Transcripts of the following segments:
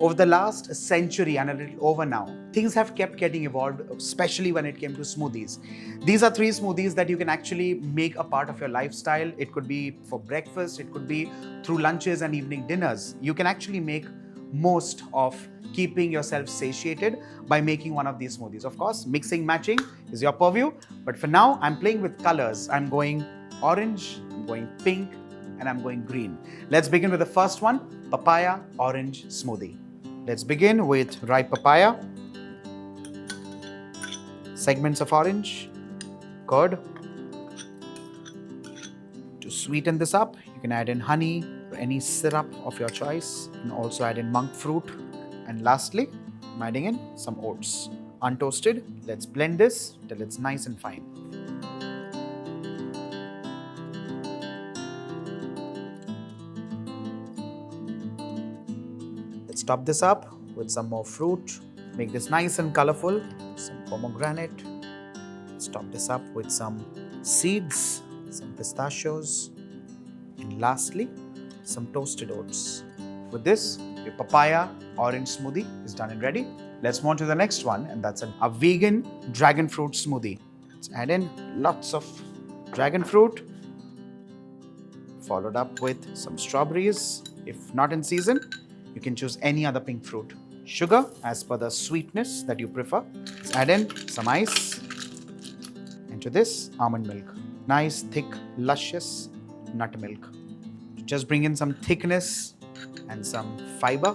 Over the last century and a little over now, things have kept getting evolved, especially when it came to smoothies. These are three smoothies that you can actually make a part of your lifestyle. It could be for breakfast, it could be through lunches and evening dinners. You can actually make most of keeping yourself satiated by making one of these smoothies. Of course, mixing, matching is your purview, but for now, I'm playing with colors. I'm going orange, I'm going pink, and I'm going green. Let's begin with the first one, papaya orange smoothie. Let's begin with ripe papaya, segments of orange, curd. To sweeten this up, you can add in honey or any syrup of your choice. You can also add in monk fruit. And lastly, I'm adding in some oats, untoasted. Let's blend this till it's nice and fine. Let's top this up with some more fruit. Make this nice and colorful. Some pomegranate. Let's top this up with some seeds, some pistachios, and lastly, some toasted oats. With this, your papaya orange smoothie is done and ready. Let's move on to the next one, and that's a vegan dragon fruit smoothie. Let's add in lots of dragon fruit, followed up with some strawberries. If not in season, you can choose any other pink fruit. Sugar as per the sweetness that you prefer. Let's add in some ice. And to this, almond milk. Nice, thick, luscious nut milk. To just bring in some thickness and some fiber,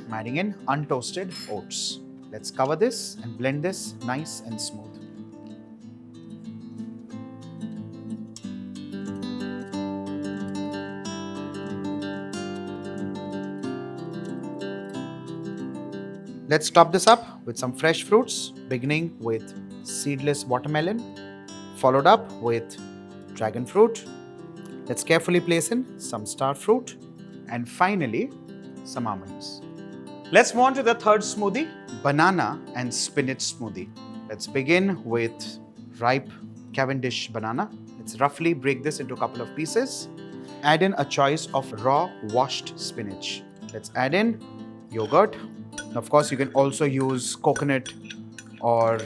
I'm adding in untoasted oats. Let's cover this and blend this nice and smooth. Let's top this up with some fresh fruits, beginning with seedless watermelon, followed up with dragon fruit. Let's carefully place in some star fruit, and finally, some almonds. Let's move on to the third smoothie, banana and spinach smoothie. Let's begin with ripe Cavendish banana. Let's roughly break this into a couple of pieces. Add in a choice of raw washed spinach. Let's add in yogurt. Of course, you can also use coconut or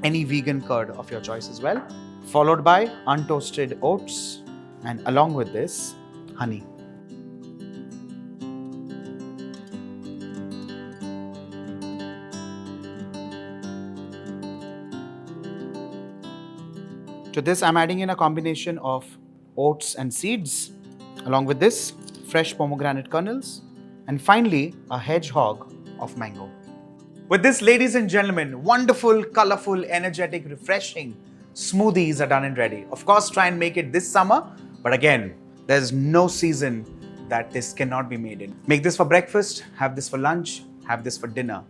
any vegan curd of your choice as well. Followed by untoasted oats, and along with this, honey. To this, I'm adding in a combination of oats and seeds. Along with this, fresh pomegranate kernels. And finally, a hedgehog of mango. With this, ladies and gentlemen, wonderful, colorful, energetic, refreshing smoothies are done and ready. Of course, try and make it this summer. But again, there's no season that this cannot be made in. Make this for breakfast, have this for lunch, have this for dinner.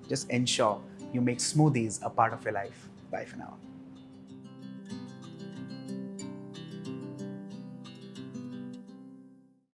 Just ensure you make smoothies a part of your life. Bye for now.